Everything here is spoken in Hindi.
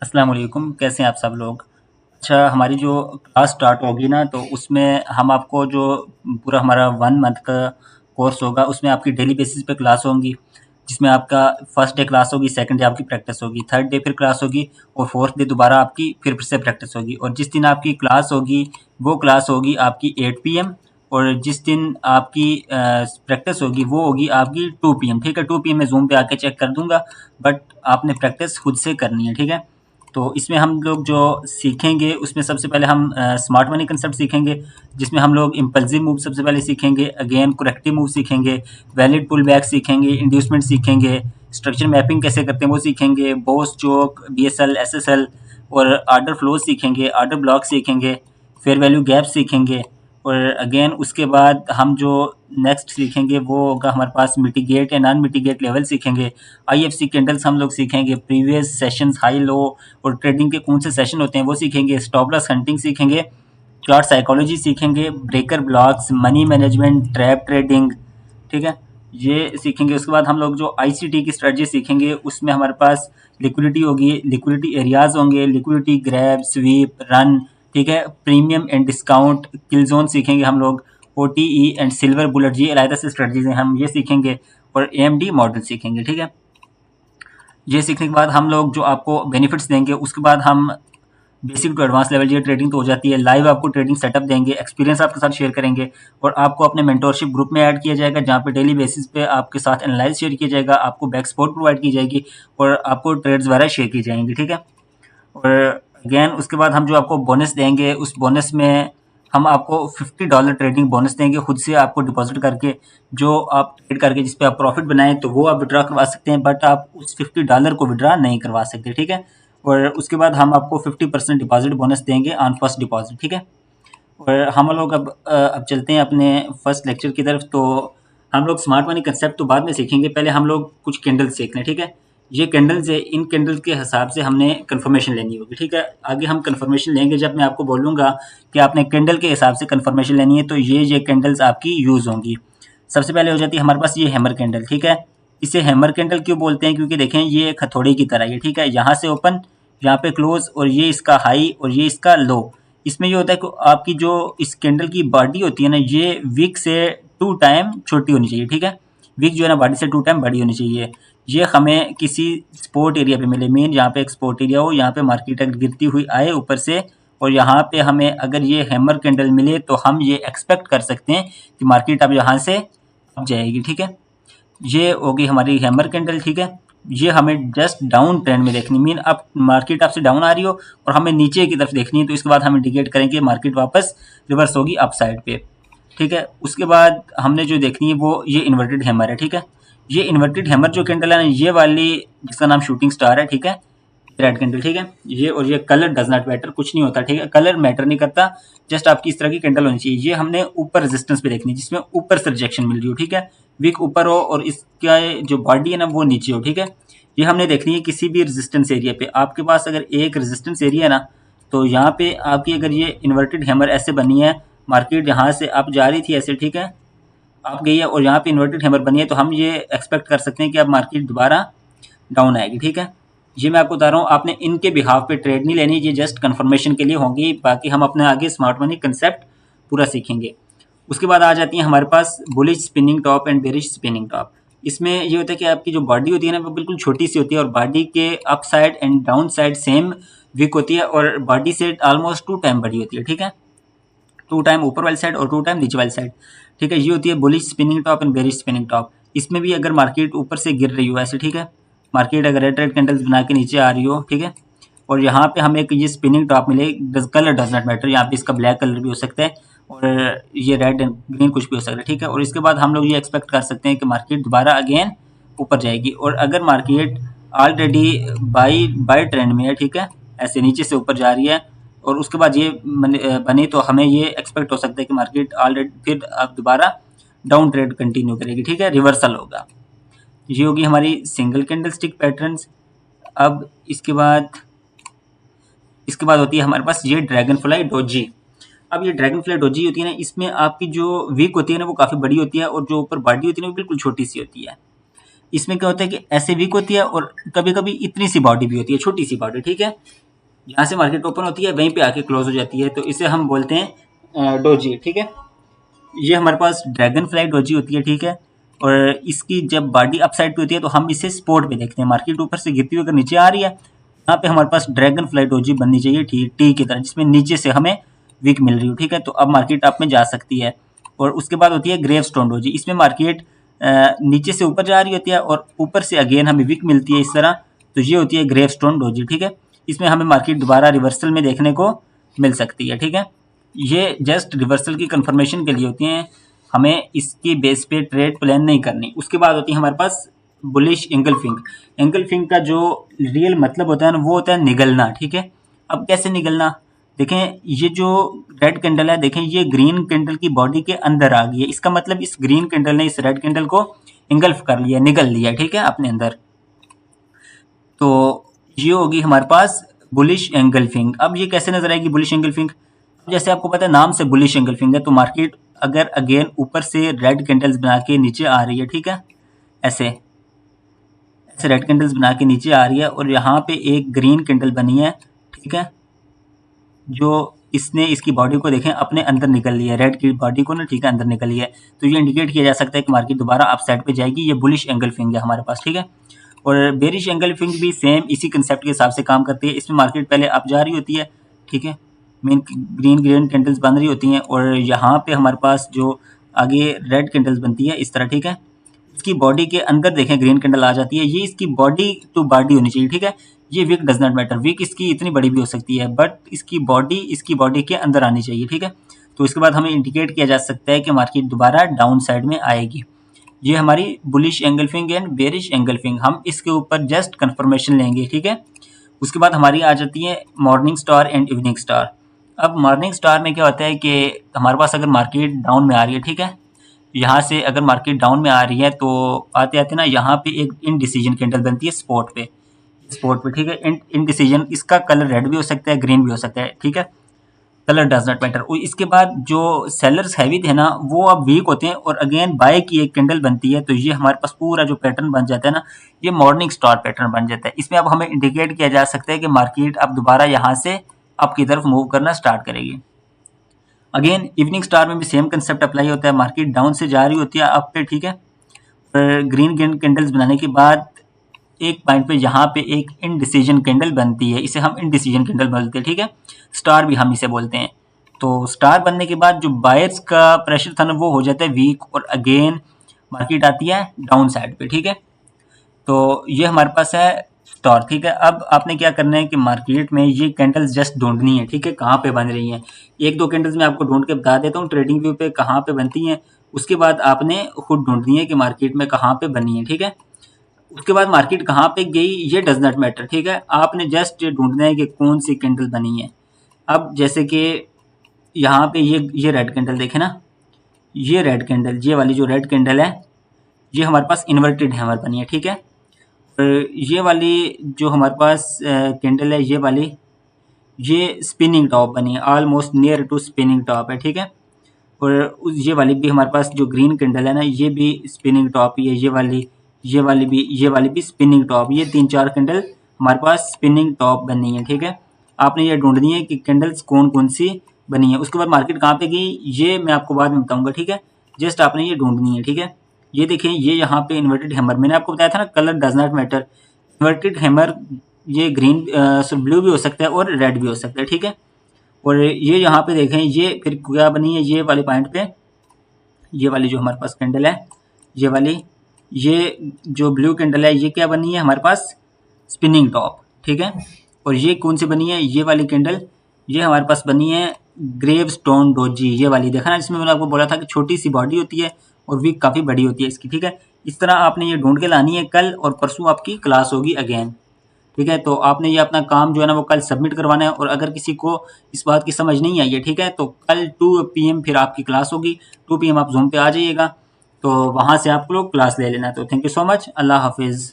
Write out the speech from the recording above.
अस्सलाम वालेकुम, कैसे हैं आप सब लोग? अच्छा, हमारी जो क्लास स्टार्ट होगी ना, तो उसमें हम आपको जो पूरा हमारा 1 मंथ का कोर्स होगा, उसमें आपकी डेली बेसिस पे क्लास होंगी, जिसमें आपका फर्स्ट डे क्लास होगी, सेकंड डे आपकी प्रैक्टिस होगी, थर्ड डे फिर क्लास होगी और फोर्थ डे दोबारा आपकी फिर से प्रैक्टिस होगी। और जिस दिन आपकी क्लास होगी, वो क्लास होगी आपकी 8 पीएम, और जिस दिन आपकी प्रैक्टिस होगी, वो होगी आपकी 2 पीएम। ठीक है, 2 पीएम मैं ज़ूम पे आके चेक कर दूँगा, बट आपने प्रैक्टिस खुद से करनी है। ठीक है? तो इसमें हम लोग जो सीखेंगे, उसमें सबसे पहले हम स्मार्ट मनी कंसेप्ट सीखेंगे, जिसमें हम लोग इम्पल्सिव मूव सबसे पहले सीखेंगे, अगेन करेक्टिव मूव सीखेंगे, वैलिड पुल बैक सीखेंगे, इंड्यूसमेंट सीखेंगे, स्ट्रक्चर मैपिंग कैसे करते हैं वो सीखेंगे, बॉस चोक, बीएसएल, एसएसएल और आर्डर फ्लो सीखेंगे, आर्डर ब्लॉक सीखेंगे, फेयर वैल्यू गैप सीखेंगे। और अगेन उसके बाद हम जो नेक्स्ट सीखेंगे वो होगा हमारे पास मिटिगेट या नॉन मिटिगेट लेवल सीखेंगे, आईएफसी कैंडल्स हम लोग सीखेंगे, प्रीवियस सेशंस हाई लो और ट्रेडिंग के कौन से सेशन होते हैं वो सीखेंगे, स्टॉप लॉस हंटिंग सीखेंगे, चार्ट साइकोलॉजी सीखेंगे, breaker blocks, money management, trap trading. ठीक है, ये सीखेंगे। उसके बाद हम लोग जो आईसीटी की स्ट्रेटजी सीखेंगे, उसमें हमारे पास लिक्विडिटी होगी, लिक्विडिटी एरियाज होंगे, लिक्विडिटी ग्रैब, स्वीप, रन। ठीक है, premium and discount, kill zone सीखेंगे हम लोग, ओटीई एंड सिल्वर बुलेट, ये अलग से स्ट्रेटजीज हैं, हम ये सीखेंगे। और एएमडी मॉडल सीखेंगे। ठीक है, ये सीखने के बाद हम लोग जो आपको बेनिफिट्स देंगे, उसके बाद हम बेसिक टू एडवांस लेवल ये ट्रेडिंग तो हो जाती है, लाइव आपको ट्रेडिंग सेटअप देंगे, एक्सपीरियंस आपके साथ शेयर करेंगे, और आपको अपने मेंटोरशिप ग्रुप में ऐड किया जाएगा, जहाँ पे डेली बेसिस पे आपके साथ एनालाइज शेयर किया जाएगा, आपको बैक सपोर्ट प्रोवाइड की जाएगी और आपको ट्रेड्स वगैरह शेयर की जाएंगी। ठीक है, और अगेन उसके बाद हम जो आपको बोनस देंगे, उस बोनस में हम आपको $50 ट्रेडिंग बोनस देंगे, खुद से आपको डिपॉजिट करके, जो आप ट्रेड करके जिस पे आप प्रॉफिट बनाएं तो वो आप विड्रॉ करवा सकते हैं, बट आप उस $50 को विड्रॉ नहीं करवा सकते। ठीक है, और उसके बाद हम आपको 50% डिपॉजिट बोनस देंगे ऑन फर्स्ट डिपॉजिट। ठीक है, और हम लोग अब चलते हैं अपने फर्स्ट लेक्चर की तरफ। तो हम लोग स्मार्ट मनी कंसेप्ट तो बाद में सीखेंगे, पहले हम लोग कुछ कैंडल्स सीख लें। ठीक है, ये कैंडल्स है, इन कैंडल्स के हिसाब से हमने कंफर्मेशन लेनी होगी। ठीक है, आगे हम कंफर्मेशन लेंगे जब मैं आपको बोलूँगा कि आपने कैंडल के हिसाब से कंफर्मेशन लेनी है, तो ये कैंडल्स आपकी यूज़ होंगी। सबसे पहले हो जाती है हमारे पास ये हैमर कैंडल। ठीक है, इसे हैमर कैंडल क्यों बोलते हैं? क्योंकि देखें ये एक हथौड़ी की तरह है। ठीक है, यहाँ से ओपन, यहाँ पे क्लोज, और ये इसका हाई और ये इसका लो। इसमें ये होता है कि आपकी जो इस कैंडल की बॉडी होती है ना, ये विक से 2 टाइम छोटी होनी चाहिए। ठीक है, विक जो है ना बॉडी से 2 टाइम बड़ी होनी चाहिए। ये हमें किसी स्पोर्ट एरिया पे मिले, मेन यहाँ पे एक स्पोर्ट एरिया हो, यहाँ पे मार्केट अगर गिरती हुई आए ऊपर से, और यहाँ पे हमें अगर ये हैमर कैंडल मिले, तो हम ये एक्सपेक्ट कर सकते हैं कि मार्केट अब यहाँ से अब जाएगी। ठीक है, ये होगी हमारी हैमर कैंडल। ठीक है, ये हमें जस्ट डाउन ट्रेंड में देखनी, मीन अब मार्केट आपसे डाउन आ रही हो और हमें नीचे की तरफ देखनी है, तो इसके बाद हम इंडिकेट करेंगे मार्केट वापस रिवर्स होगी अप साइड पे। ठीक है, उसके बाद हमने जो देखनी है वो ये इन्वर्टेड हैमर है। ठीक है, ये इन्वर्टेड हैमर जो कैंडल है ना, ये वाली जिसका नाम शूटिंग स्टार है। ठीक है, रेड कैंडल। ठीक है, ये और ये कलर डज नॉट मैटर, कुछ नहीं होता। ठीक है, कलर मैटर नहीं करता, जस्ट आपकी इस तरह की कैंडल होनी चाहिए। ये हमने ऊपर रेजिस्टेंस पे देखनी है, जिसमें ऊपर से रिजेक्शन मिल रही हो। ठीक है, विक ऊपर हो और इसका जो बॉडी है ना वो नीचे हो। ठीक है, ये हमने देखनी है किसी भी रेजिस्टेंस एरिया पे। आपके पास अगर एक रेजिस्टेंस एरिया है ना, तो यहाँ पे आपकी अगर ये इन्वर्टेड हैमर ऐसे बनी है, मार्केट यहाँ से आप जा रही थी ऐसे। ठीक है, आप गई है और यहाँ पे इन्वर्टेड हैमर बनी है, तो हम ये एक्सपेक्ट कर सकते हैं कि अब मार्केट दोबारा डाउन आएगी। ठीक है, ये मैं आपको बता रहा हूँ, आपने इनके बिहाफ पे ट्रेड नहीं लेनी, ये जस्ट कंफर्मेशन के लिए होंगी, बाकी हम अपने आगे स्मार्ट मनी कंसेप्ट पूरा सीखेंगे। उसके बाद आ जाती है हमारे पास bullish spinning top and bearish spinning top. इसमें ये होता है कि आपकी जो बॉडी होती है ना, वो बिल्कुल छोटी सी होती है, और बॉडी के up side and down side same weak होती है, और बॉडी से ऑलमोस्ट 2 टाइम बड़ी होती है। ठीक है, 2 टाइम ऊपर वाली साइड और 2 टाइम नीचे वाली साइड। ठीक है, ये होती है bullish spinning top and bearish spinning top. इसमें भी अगर मार्केट ऊपर से गिर रही हो ऐसे, ठीक है, मार्केट अगर रेड रेड कैंडल्स बना के नीचे आ रही हो, ठीक है, और यहाँ पे हमें एक ये स्पिनिंग टॉप मिले, कलर डज नॉट मैटर, यहाँ पे इसका ब्लैक कलर भी हो सकता है और ये रेड एंड ग्रीन कुछ भी हो सकता है। ठीक है, और इसके बाद हम लोग ये एक्सपेक्ट कर सकते हैं कि मार्केट दोबारा अगेन ऊपर जाएगी, और अगर मार्केट ऑलरेडी बाई ट्रेंड में है, ठीक है, ऐसे नीचे से ऊपर जा रही है, और उसके बाद ये बनी, तो हमें ये एक्सपेक्ट हो सकता है कि मार्केट ऑलरेडी फिर अब दोबारा डाउन ट्रेड कंटिन्यू करेगी। ठीक है, रिवर्सल होगा। ये होगी हमारी सिंगल कैंडल स्टिक पैटर्न्स। अब इसके बाद होती है हमारे पास ये ड्रैगन फ्लाई डोजी। अब ये ड्रैगन फ्लाई डोजी होती है ना, इसमें आपकी जो वीक होती है ना वो काफ़ी बड़ी होती है, और जो ऊपर बॉडी होती है ना वो बिल्कुल छोटी सी होती है। इसमें क्या होता है कि ऐसे वीक होती है और कभी कभी इतनी सी बॉडी भी होती है, छोटी सी बॉडी, ठीक है। यहाँ से मार्केट ओपन होती है, वहीं पे आके क्लोज हो जाती है, तो इसे हम बोलते हैं डोजी, ठीक है। ये हमारे पास ड्रैगन फ्लाई डोजी होती है, ठीक है। और इसकी जब बॉडी अपसाइड पे होती है तो हम इसे स्पोर्ट पे देखते हैं, मार्केट ऊपर से गिरती हुई अगर नीचे आ रही है, यहाँ पे हमारे पास ड्रैगन फ्लाई डोजी बननी चाहिए, ठीक टी की तरह, जिसमें नीचे से हमें विक मिल रही हो, ठीक है। तो अब मार्केट आप में जा सकती है। और उसके बाद होती है ग्रेव स्टोन डोजी, इसमें मार्केट नीचे से ऊपर जा रही होती है और ऊपर से अगेन हमें विक मिलती है इस तरह। तो ये होती है ग्रेव स्टोन डोजी, ठीक है। इसमें हमें मार्केट दोबारा रिवर्सल में देखने को मिल सकती है, ठीक है। ये जस्ट रिवर्सल की कंफर्मेशन के लिए होती हैं, हमें इसकी बेस पे ट्रेड प्लान नहीं करनी। उसके बाद होती है हमारे पास बुलिश एंगल्फिंग। एंगल्फिंग का जो रियल मतलब होता है ना, वो होता है निगलना, ठीक है। अब कैसे निगलना, देखें ये जो रेड कैंडल है, देखें ये ग्रीन कैंडल की बॉडी के अंदर आ गई है, इसका मतलब इस ग्रीन कैंडल ने इस रेड कैंडल को इंगल्फ कर लिया, निगल लिया, ठीक है, अपने अंदर। तो ये होगी हमारे पास बुलिश एंगल्फिंग। अब ये कैसे नजर आएगी बुलिश एंगल्फिंग, जैसे आपको पता है नाम से बुलिश एंगल्फिंग है, तो मार्केट अगर अगेन ऊपर से रेड कैंडल्स बना के नीचे आ रही है, ठीक है, ऐसे ऐसे रेड कैंडल्स बना के नीचे आ रही है और यहाँ पे एक ग्रीन कैंडल बनी है, ठीक है, जो इसने इसकी बॉडी को देखें अपने अंदर निकल लिया है, रेड की बॉडी को ना, ठीक है, अंदर निकल लिया है। तो ये इंडिकेट किया जा सकता है कि मार्केट दोबारा अप साइड पे जाएगी, ये बुलिश एंगल्फिंग है हमारे पास, ठीक है। और बेरिश एंगल्फिंग भी सेम इसी कंसेप्ट के हिसाब से काम करती है, इसमें मार्केट पहले अप जा रही होती है, ठीक है, मेन ग्रीन ग्रीन कैंडल्स बन रही होती हैं और यहाँ पे हमारे पास जो आगे रेड कैंडल्स बनती है इस तरह, ठीक है। इसकी बॉडी के अंदर देखें ग्रीन कैंडल आ जाती है, ये इसकी बॉडी टू बॉडी होनी चाहिए, ठीक है। ये weak does not matter, weak इसकी इतनी बड़ी भी हो सकती है, बट इसकी बॉडी के अंदर आनी चाहिए, ठीक है। तो इसके बाद हमें इंडिकेट किया जा सकता है कि मार्केट दोबारा डाउन साइड में आएगी। ये हमारी bullish engulfing and bearish engulfing, हम इसके ऊपर जस्ट कंफर्मेशन लेंगे, ठीक है। उसके बाद हमारी आ जाती है morning star and evening star. अब मॉर्निंग स्टार में क्या होता है कि हमारे पास अगर मार्केट डाउन में आ रही है, ठीक है, यहाँ से अगर मार्केट डाउन में आ रही है तो आते आते ना यहाँ पे एक इनडिसीजन कैंडल बनती है स्पॉट पे, ठीक है। इनडिसीजन, इसका कलर रेड भी हो सकता है, ग्रीन भी हो सकता है, ठीक है, कलर डज नॉट मैटर। और इसके बाद जो सेलर्स हैवी थे ना, वो अब वीक होते हैं और अगेन बाय की एक कैंडल बनती है, तो ये हमारे पास पूरा जो पैटर्न बन जाता है ना, ये मॉर्निंग स्टार पैटर्न बन जाता है। इसमें अब हमें इंडिकेट किया जा सकता है कि मार्केट अब दोबारा यहाँ से अप की तरफ मूव करना स्टार्ट करेगी। अगेन इवनिंग स्टार में भी सेम कंसेप्ट अप्लाई होता है, मार्केट डाउन से जा रही होती है अप पे, ठीक है। ग्रीन ग्रीन कैंडल्स बनाने के बाद एक पॉइंट पे यहाँ पे एक इनडिसीजन कैंडल बनती है, इसे हम इनडिसीजन कैंडल बोलते हैं, ठीक है। स्टार भी हम इसे बोलते हैं। तो स्टार बनने के बाद जो बायर्स का प्रेशर था ना, वो हो जाता है वीक और अगेन मार्केट आती है डाउन साइड पे, ठीक है। तो ये हमारे पास है स्टार, ठीक है। अब आपने क्या करना है कि मार्केट में ये कैंडल्स जस्ट ढूंढनी है, ठीक है, कहाँ पे बन रही हैं। एक दो कैंडल्स मैं आपको ढूंढ के बता देता हूँ ट्रेडिंग व्यू पे कहाँ पे बनती हैं, उसके बाद आपने खुद ढूंढनी है कि मार्केट में कहाँ पे बनी है, ठीक है। उसके बाद मार्केट कहाँ पे गई ये डज नॉट मैटर, ठीक है, आपने जस्ट ये ढूंढना है कि कौन सी कैंडल बनी है। अब जैसे कि यहाँ पे ये रेड कैंडल देखे ना, ये रेड कैंडल, ये वाली जो रेड कैंडल है, ये हमारे पास इन्वर्टेड हैमर बनी है, ठीक है। और ये वाली जो हमारे पास कैंडल है, ये वाली, ये स्पिनिंग टॉप बनी है, almost near to spinning top है, ठीक है। और ये वाली भी हमारे पास जो ग्रीन कैंडल है ना, ये भी स्पिनिंग टॉप ही है, ये वाली भी स्पिनिंग टॉप, ये तीन चार कैंडल हमारे पास स्पिनिंग टॉप बनी है, ठीक है। आपने ये ढूंढनी है कि कैंडल्स कौन कौन सी बनी है। उसके बाद मार्केट कहाँ पे गई ये मैं आपको बाद में बताऊंगा, ठीक है। जस्ट आपने ये ढूंढनी है, ठीक है। ये देखिए, ये यहाँ पे इन्वर्टेड हैमर, मैंने आपको बताया था ना colour does not matter, inverted hammer ये ग्रीन ब्लू भी हो सकता है और रेड भी हो सकता है, ठीक है। और ये यहाँ पे देखें, ये फिर क्या बनी है, ये वाले पॉइंट पे, ये वाली जो हमारे पास कैंडल है, ये वाली, ये जो ब्लू कैंडल है, ये क्या बनी है हमारे पास स्पिनिंग टॉप, ठीक है। और ये कौन सी बनी है, ये वाली कैंडल, ये हमारे पास बनी है ग्रेव स्टोन डोजी, ये वाली देखा ना, जिसमें मैंने आपको बोला था कि छोटी सी बॉडी होती है और वीक काफ़ी बड़ी होती है इसकी, ठीक है। इस तरह आपने ये ढूंढ के लानी है, कल और परसों आपकी क्लास होगी अगेन, ठीक है। तो आपने ये अपना काम जो है ना वो कल सबमिट करवाना है, और अगर किसी को इस बात की समझ नहीं आई है, ठीक है, तो कल 2 PM फिर आपकी क्लास होगी, 2 PM आप जूम पे आ जाइएगा, तो वहाँ से आप लोग क्लास ले लेना। तो थैंक यू सो मच, अल्लाह हाफिज़।